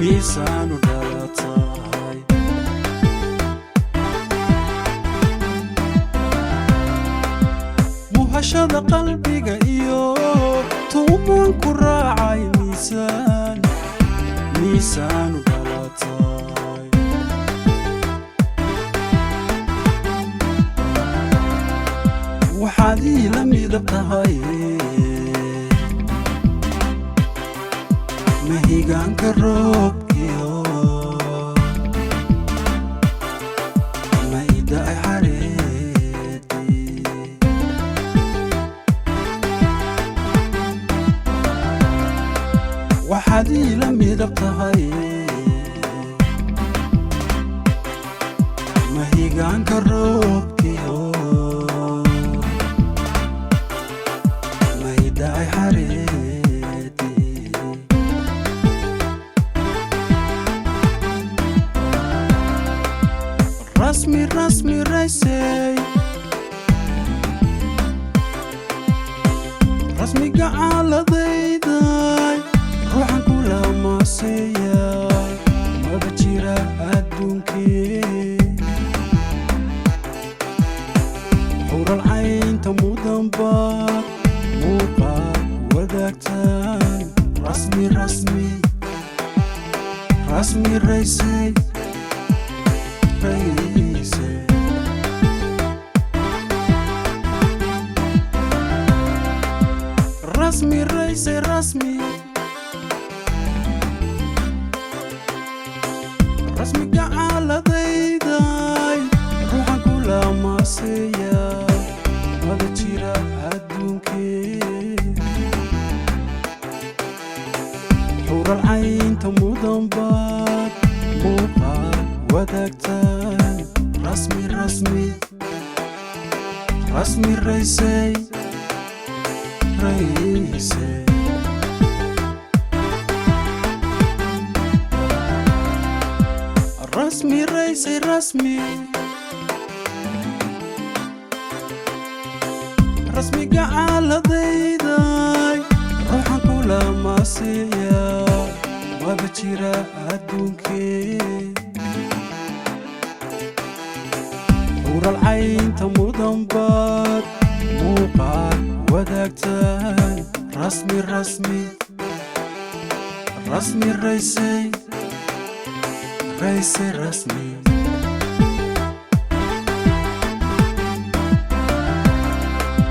miisaan u dhalatay muhashada qalbiga iyo tuumaan ku raacay miisaan u dhalatay waxaad ila midab tahay mahigaanka roobkiyo maida ay xareedii waxaad ila midab tahay mahigaanka roobkiyo maida ay xareedii rasmi rasmi raysay rasmi gacaaladayday ruuxan kula maaseeya maba jira adduunkii xural caynta mudanba muuqaal wadaagtaan rasmi rasmi rasmi raysay rasmi raysay rasmi rasmi gacaaladayday ruuxan kula maaseeya maba jira adduunkii xural caynta mudanbaad muuqaal wadaagtaan rasmi rasmi rasmi raysay rasmi raysay rasmi rasmi gacaaladayday ruuxan kula maaseeya maba jira adduunkii xural caynta mudanbaad muuqaal wadaagtaan rasmi rasmi rasmi raysay raysay rasmi